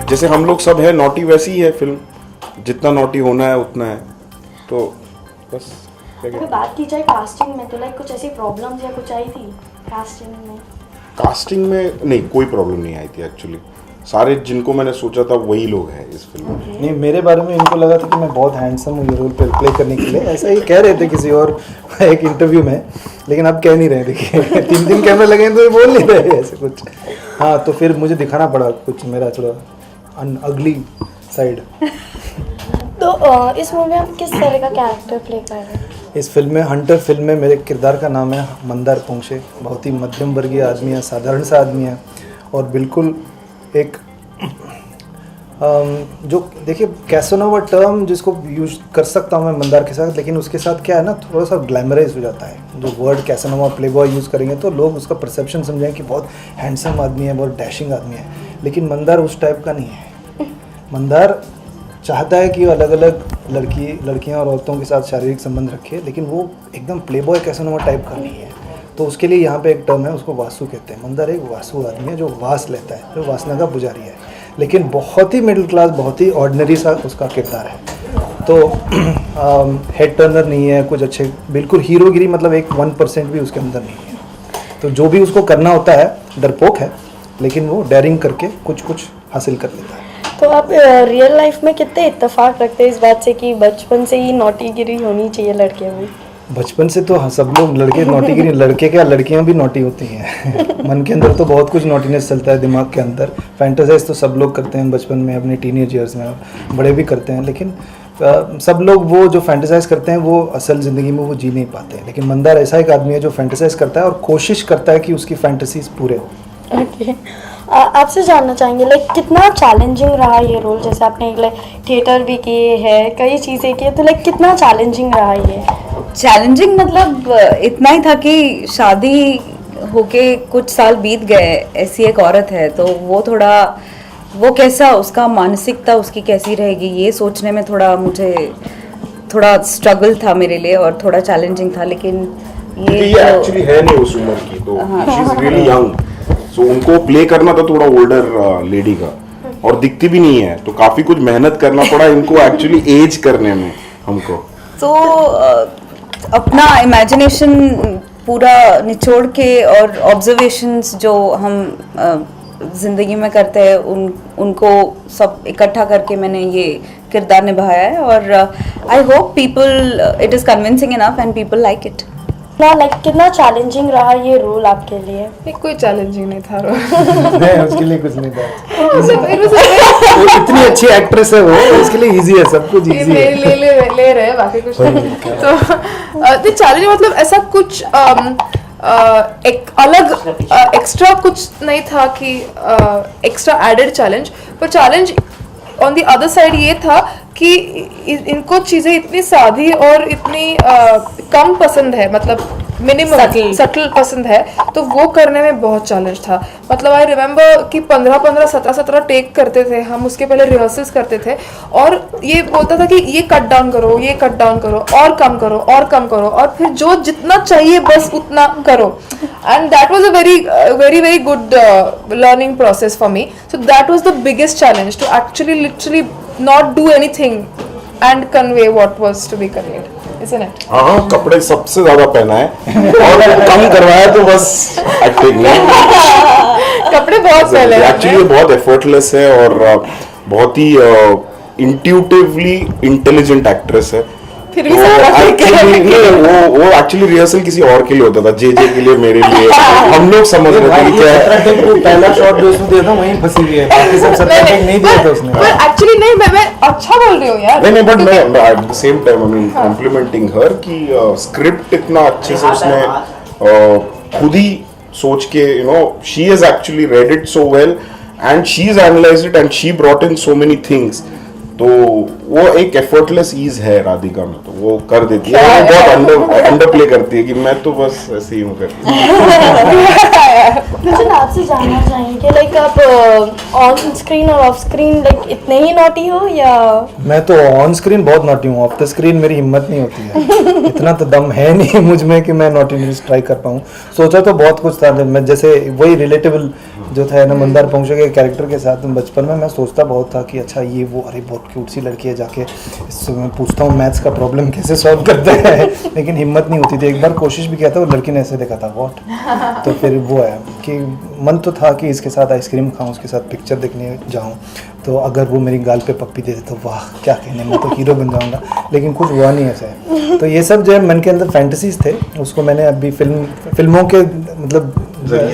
जैसे हम लोग सब है नॉटी, वैसी ही है फिल्म, जितना नॉटी होना है उतना है, तो बस। अगर बात की जाए कास्टिंग में, तो लाइक कुछ ऐसी प्रॉब्लम्स या कुछ आई थी कास्टिंग में? कास्टिंग में नहीं, कोई प्रॉब्लम नहीं आई थी एक्चुअली। सारे जिनको मैंने सोचा था वही लोग हैं इस फिल्म में। नहीं, मेरे बारे में इनको लगा था कि मैं बहुत हैंडसम हूँ ये रोल प्ले करने के लिए, ऐसा ही कह रहे थे किसी और एक इंटरव्यू में, लेकिन अब कह नहीं रहे। देखिए 3 कैमरे लगे हैं तो ये बोल नहीं रहे ऐसे कुछ। हाँ, तो फिर मुझे दिखाना पड़ा कुछ मेरा थोड़ा अगली साइड। तो इस मूवी में आप किस तरह का कैरेक्टर प्ले कर रहे हैं? इस फिल्म में, हंटर फिल्म में, मेरे किरदार का नाम है मंदार पोंक्षे। बहुत ही मध्यम वर्गीय आदमी है, साधारण सा आदमी है, और बिल्कुल एक जो देखिए कैसोनोवा टर्म जिसको यूज कर सकता हूँ मैं मंदार के साथ, लेकिन उसके साथ क्या है ना, थोड़ा सा ग्लैमराइज हो जाता है। जो वर्ड कैसोनोवा प्लेबॉय यूज़ करेंगे तो लोग उसका परसेप्शन समझेंगे कि बहुत हैंडसम आदमी है, बहुत डैशिंग आदमी है, लेकिन मंदार उस टाइप का नहीं है। मंदार चाहता है कि अलग अलग लड़कियां और औरतों के साथ शारीरिक संबंध रखे, लेकिन वो एकदम प्लेबॉय कैसोनोवा टाइप का नहीं है। तो उसके लिए यहाँ पे एक टर्म है, उसको वासु कहते हैं। मंदार एक वासु आदमी है जो वास लेता है, जो वासना का पुजारी है, लेकिन बहुत ही मिडिल क्लास, बहुत ही ऑर्डिनरी सा उसका किरदार है। तो हेड टर्नर नहीं है, कुछ अच्छे, बिल्कुल हीरोगिरी मतलब 1% भी उसके अंदर नहीं है। तो जो भी उसको करना होता है, डरपोक है, लेकिन वो डेयरिंग करके कुछ हासिल कर लेता है। तो आप रियल लाइफ में कितने इत्तेफाक रखते हैं इस बात से कि बचपन से ही नॉटीगिरी होनी चाहिए लड़कियों में? बचपन से तो हाँ, सब लोग लड़के नॉटीगिरी, लड़के क्या लड़कियां भी नॉटी होती हैं। मन के अंदर तो बहुत कुछ नॉटीनेस चलता है दिमाग के अंदर। फैंटेसाइज तो सब लोग करते हैं बचपन में, अपने टीनेज ईयर्स में, बड़े भी करते हैं, लेकिन सब लोग वो जो फैंटेसाइज करते हैं वो असल ज़िंदगी में वो जी नहीं पाते हैं। लेकिन मंदार ऐसा एक आदमी है जो फैंटेसाइज करता है और कोशिश करता है कि उसकी फैंटेसीज पूरे हो। ओके, आपसे जानना चाहेंगे लाइक कितना चैलेंजिंग रहा ये रोल? जैसे आपने लाइक थिएटर भी किए हैं, कई चीज़ें की, तो लाइक कितना चैलेंजिंग रहा ये? चैलेंजिंग मतलब इतना ही था कि शादी होके कुछ साल बीत गए, ऐसी एक औरत है, तो वो थोड़ा, वो कैसा, उसका मानसिकता उसकी कैसी रहेगी, ये सोचने में मुझे थोड़ा स्ट्रगल था मेरे लिए, और थोड़ा चैलेंजिंग था। लेकिन ये एक्चुअली है नहीं उस उम्र की, तो शी इज रियली यंग, सो उनको प्ले करना था थोड़ा ओल्डर लेडी का, और दिखती भी नहीं है, तो काफी कुछ मेहनत करना पड़ा इनको एक्चुअली एज करने में हमको। तो अपना इमेजिनेशन पूरा निचोड़ के और ऑब्जर्वेशंस जो हम ज़िंदगी में करते हैं उनको सब इकट्ठा करके मैंने ये किरदार निभाया है, और I hope people, it is convincing enough and people like it. Like कितना चैलेंजिंग रहा ये रोल आपके लिए? नहीं, कोई चैलेंजिंग नहीं था रोल। नहीं, उसके लिए कुछ नहीं था। वो इतनी अच्छी एक्ट्रेस है, वो उसके लिए इजी है, सब कुछ इजी है। ले रहे हैं, बाकी कुछ नहीं। तो चैलेंज मतलब ऐसा कुछ एक अलग एक्स्ट्रा कुछ नहीं था कि एक्स्ट्रा एडेड चैलेंज, पर challenge on the other side ये था कि इनको चीज़ें इतनी सादी और इतनी कम पसंद है, मतलब मिनिमम सटल पसंद है, तो वो करने में बहुत चैलेंज था। मतलब आई रिमेम्बर कि 15 17 टेक करते थे हम, उसके पहले रिहर्सल्स करते थे, और ये बोलता था कि ये कट डाउन करो, ये कट डाउन करो, और कम करो, और कम करो, और फिर जो जितना चाहिए बस उतना करो। And that was a very good learning process for me. So that was the biggest challenge, to actually literally not do anything and convey what was to be conveyed, isn't it? हाँ, कपड़े सबसे ज्यादा पहना है और कम करवाया तो बस एक्टिंग नहीं। कपड़े बहुत पहले एक्चुअली बहुत एफर्टलेस है और बहुत ही इंट्यूटिवली इंटेलिजेंट एक्ट्रेस है। फिर भी वो एक्चुअली रिहर्सल किसी और के लिए होता था, जे के लिए, मेरे लिए, हम लोग समझ रहे थे क्या है। पहला शॉट जो उसने दिया था वहीं फंसी हुई है, बाकी सब सबटेक नहीं दिया था उसने। पर एक्चुअली नहीं, मैं अच्छा बोल रही हूँ यार। नहीं, बट मैं at the same time I mean complimenting her कि स्क्रिप्ट इतना अच्छे से उसने खुद ही सोच के, you know, she has actually read it so well and she has analysed it and she brought in so many things. तो वो एक एफर्टलेस ईज है राधिका में, तो वो कर देती है। वो बहुत अंडर प्ले करती है कि मैं तो बस ऐसे ही हूँ करती मुझे आपसे जानना चाहेंगे लाइक आप ऑन स्क्रीन और ऑफ स्क्रीन लाइक इतने ही नॉटी हो, या? मैं तो ऑन स्क्रीन बहुत नॉटी हूँ, ऑफ द स्क्रीन मेरी हिम्मत नहीं होती है। इतना तो दम है नहीं मुझ में कि मैं नॉटीनेस ट्राई कर पाऊँ। सोचा तो बहुत कुछ था, मैं जैसे वही रिलेटेबल जो था ना मंदार पंशा के कैरेक्टर के साथ बचपन में मैं सोचता बहुत था कि अच्छा ये वो अरे बहुत क्यूट सी लड़की है, जाके इससे मैं पूछता हूँ मैथ्स का प्रॉब्लम कैसे सॉल्व करते हैं लेकिन हिम्मत नहीं होती थी। एक बार कोशिश भी किया था, वो लड़की ने ऐसे देखा था व्हाट, तो फिर वो है कि मन तो था कि इसके साथ आइसक्रीम खाऊं, उसके साथ पिक्चर देखने जाऊं, तो अगर वो मेरी गाल पे पप्पी दे दे तो वाह क्या कहने, मैं तो हीरो बन जाऊंगा, लेकिन कुछ हुआ नहीं ऐसा। तो ये सब जो है मन के अंदर फैंटेसीज थे, उसको मैंने अभी फिल्मों के मतलब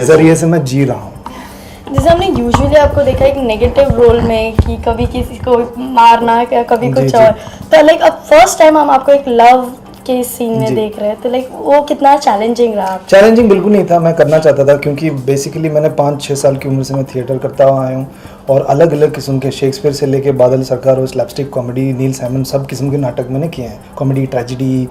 जरिए से मैं जी रहा हूँ। जैसे हमने यूजुअली आपको देखा एक नेगेटिव रोल में कि कभी किसी को मारना या कभी कुछ जी। और, तो लाइक अब फर्स्ट टाइम हम आपको एक लव के सीन में जी। देख रहे हैं, तो लाइक वो कितना चैलेंजिंग रहा? चैलेंजिंग बिल्कुल नहीं था, मैं करना चाहता था क्योंकि बेसिकली मैंने 5-6 साल की उम्र से मैं थिएटर करता हुआ आया हूँ और अलग अलग किस्म के शेक्सपियर से लेके बादल सरकार और स्लैपस्टिक कॉमेडी, नील सैमन, सब किस्म के नाटक मैंने किए हैं, कॉमेडी, ट्रेजिडी,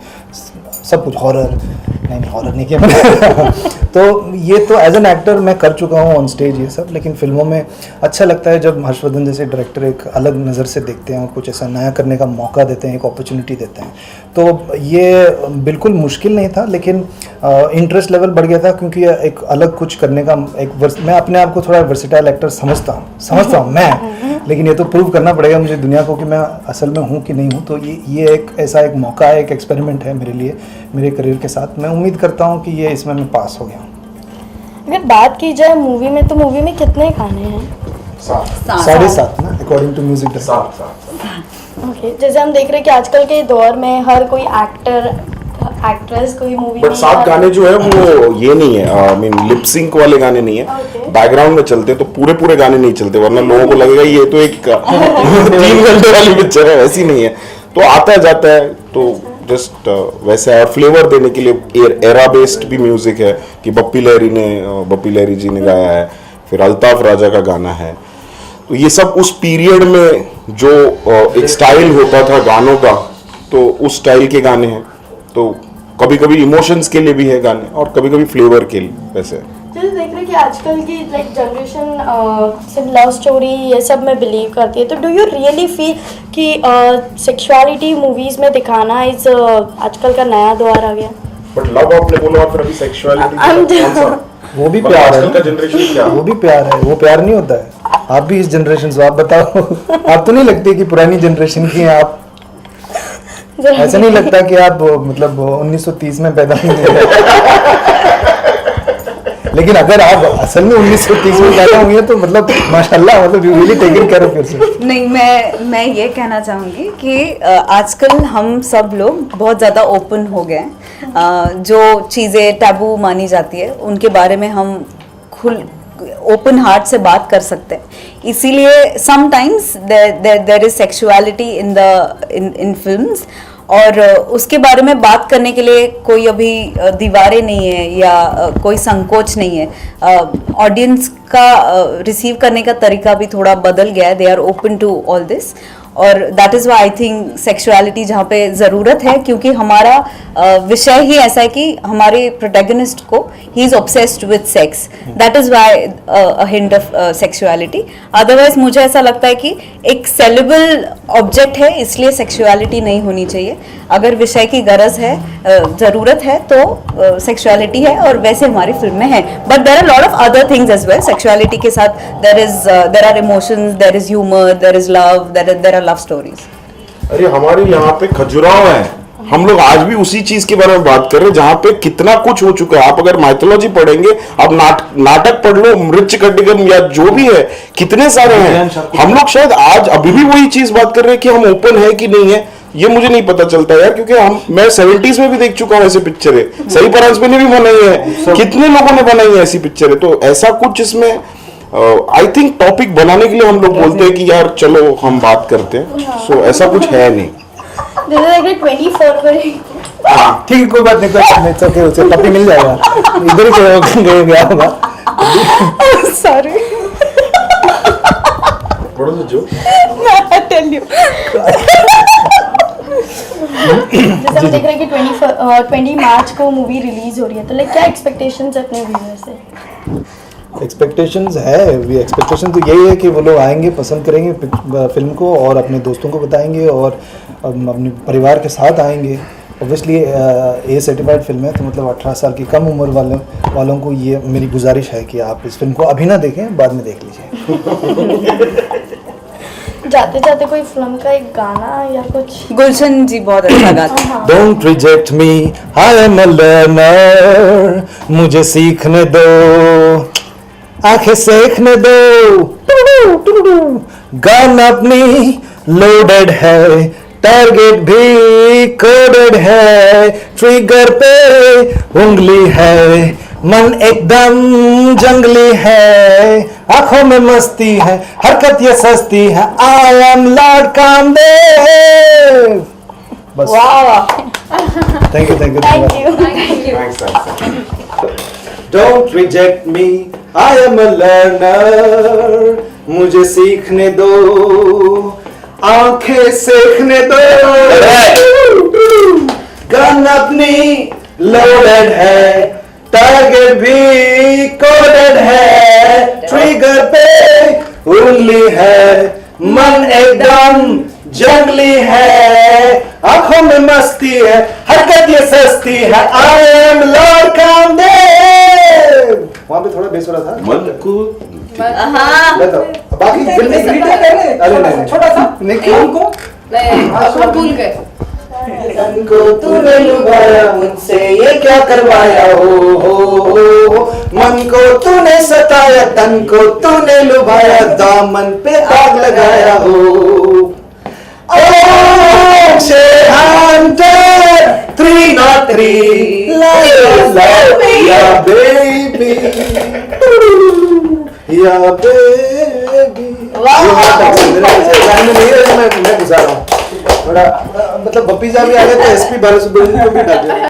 सब कुछ, हॉरर नहीं हॉरर नहीं किया मैंने तो ये तो एज एन एक्टर मैं कर चुका हूँ ऑन स्टेज ये सब, लेकिन फिल्मों में अच्छा लगता है जब हर्षवर्धन जैसे डायरेक्टर एक अलग नज़र से देखते हैं और कुछ ऐसा नया करने का मौका देते हैं, एक अपॉर्चुनिटी देते हैं। तो ये बिल्कुल मुश्किल नहीं था, लेकिन इंटरेस्ट लेवल बढ़ गया था क्योंकि एक अलग कुछ करने का मैं अपने आप को थोड़ा वर्सेटाइल एक्टर समझता हूँ मैं, लेकिन ये तो प्रूव करना पड़ेगा मुझे दुनिया को कि मैं असल में हूँ कि नहीं हूँ। तो ये एक ऐसा एक मौका है, एक एक्सपेरिमेंट है मेरे लिए, मेरे करियर के साथ। मैं उम्मीद करता हूँ कि ये इसमें मैं पास हो गया हूँ। अगर बात की जाए मूवी में, तो मूवी में कितने गाने हैं? 7.5 ना अकॉर्डिंग टू म्यूजिक। ओके, जैसे हम देख रहे हैं कि आजकल के दौर में हर कोई एक्टर एक्ट्रेस कोई मूवी बट 7 गाने जो है वो ये नहीं है, आई मीन लिप सिंक वाले गाने नहीं है, Okay. बैकग्राउंड में चलते हैं, तो पूरे गाने नहीं चलते, वरना लोगों को लगेगा ये तो एक 3 घंटे वाली पिक्चर है, वैसी नहीं है। तो आता जाता है, तो जस्ट वैसे है। और फ्लेवर देने के लिए एरा बेस्ड भी म्यूजिक है कि बप्पी लहरी जी ने गाया है, फिर अल्ताफ राजा का गाना है। तो ये सब उस पीरियड में जो एक स्टाइल होता था गानों का, तो उस स्टाइल के गाने हैं। तो कभी कभी इमोशंस के लिए भी है गाने और कभी कभी फ्लेवर के लिए, वैसे। जैसे देख रहे हैं कि आजकल की लाइक जनरेशन सिर्फ लव स्टोरी ये सब में बिलीव करती है, तो डू यू रियली फील कि सेक्सुअलिटी मूवीज में दिखाना इस आजकल का नया दौर आ गया? बट लव आपने बोला और फिर अभी सेक्सुअलिटी वो भी प्यार है, का जनरेशन क्या, वो भी प्यार है, वो प्यार नहीं होता है। आप भी इस जनरेशन से, आप बताओ आप तो नहीं लगती कि पुरानी जनरेशन की हैं आप? ऐसा नहीं लगता कि आप मतलब 1930 में पैदा हुए लेकिन अगर आप असल में 1930 में पैदा हुई हैं तो मतलब माशाल्लाह, मतलब you really taking care of yourself. नहीं, मैं ये कहना चाहूँगी कि आजकल हम सब लोग बहुत ज़्यादा ओपन हो गए हैं। जो चीज़ें टैबू मानी जाती है उनके बारे में हम खुल ओपन हार्ट से बात कर सकते हैं। इसीलिए sometimes there is sexuality in films, और उसके बारे में बात करने के लिए कोई अभी दीवारें नहीं है या कोई संकोच नहीं है। ऑडियंस का रिसीव करने का तरीका भी थोड़ा बदल गया है, they are open to all this, और that is why I think sexuality जहाँ पे ज़रूरत है, क्योंकि हमारा विषय ही ऐसा है कि हमारे प्रोटैगनिस्ट को he is obsessed with sex, that is why a hint of sexuality. Otherwise मुझे ऐसा लगता है कि एक सेलेबल ऑब्जेक्ट है, इसलिए सेक्सुअलिटी नहीं होनी चाहिए। अगर विषय की गरज है, ज़रूरत है, तो सेक्सुअलिटी है, और वैसे हमारी फिल्म में है। But there are lot of other things as well. Sexuality के साथ there are emotions, there is humour, there is love, there are love stories. अरे हमारे यहाँ पे खजुराहो है, हम लोग आज भी उसी चीज के बारे में बात कर रहे हैं जहाँ पे कितना कुछ हो चुका है। आप अगर माइथोलॉजी पढ़ेंगे, आप नाटक पढ़ लो, मृच्छ कटिगम या जो भी है, कितने सारे हैं। हम लोग शायद आज अभी भी वही चीज बात कर रहे हैं कि हम ओपन है कि नहीं है, ये मुझे नहीं पता चलता यार, क्योंकि मैं 70s में भी देख चुका हूँ ऐसे पिक्चरें। सही परांजपे ने भी बनाई है, कितने लोगों ने बनाई है ऐसी पिक्चरें। तो ऐसा कुछ इसमें आई थिंक टॉपिक बनाने के लिए हम लोग बोलते हैं कि यार चलो हम बात करते हैं, सो ऐसा कुछ है नहीं। जैसे देख रहे 24 फरवरी, ठीक है, कोई बात नहीं, कोई ओके, उसे पप्पी मिल जाएगा, इधर ही गया होगा। Sorry, What was the joke? I tell you. जैसे हम देख रहे हैं कि 20 मार्च को मूवी रिलीज हो रही है, तो लाइक क्या एक्सपेक्टेशंस है अपने व्यूअर्स से? एक्सपेक्टेशंस है, वी एक्सपेक्टेशन तो यही है कि वो लोग आएंगे, पसंद करेंगे फिल्म को और अपने दोस्तों को बताएंगे और अपने परिवार के साथ आएंगे। ऑब्वियसली ए सर्टिफाइड फिल्म है तो मतलब 18 साल की कम उम्र वालों को ये मेरी गुजारिश है कि आप इस फिल्म को अभी ना देखें, बाद में देख लीजिए। जाते जाते कोई फिल्म का एक गाना या कुछ। गुलशन जी बहुत अच्छा गाते हैं। Don't reject me, I am a learner, मुझे सीखने दो, आंखें सेखने दो, गन अपनी लोडेड है, टारगेट भी कोडेड है, ट्रिगर पे उंगली है, मन एकदम जंगली है, आंखों में मस्ती है, हरकत ये सस्ती है, आई एम लॉर्ड कामदेव। बस thank you thank you. Don't reject me, I am a learner, मुझे सीखने दो, आंखें सेखने दो, गन अपनी लोडेड है, टारगेट भी कोडेड है, ट्रिगर पे उंगली है, मन एकदम जंगली है, आंखों में मस्ती है, हरकत ये सस्ती है, आई एम लॉर्ड कामदेव। वहां पे थोड़ा बेस हो रहा था। मन को बाकी फिल्म में ग्रीट है। अरे नहीं, छोटा सा नहीं को नहीं भूल गए। तन को तूने लुभाया, मुझसे ये क्या करवाया, हो मन को तूने सताया, तन को तूने लुभाया, दामन पे आग लगाया हो। Hunter 303 या बेबी मैं गुजार रहा हूँ थोड़ा, मतलब बप्पी जा भी आ गए तो SP बाला सुब्रमण्यम को भी डाल दिया।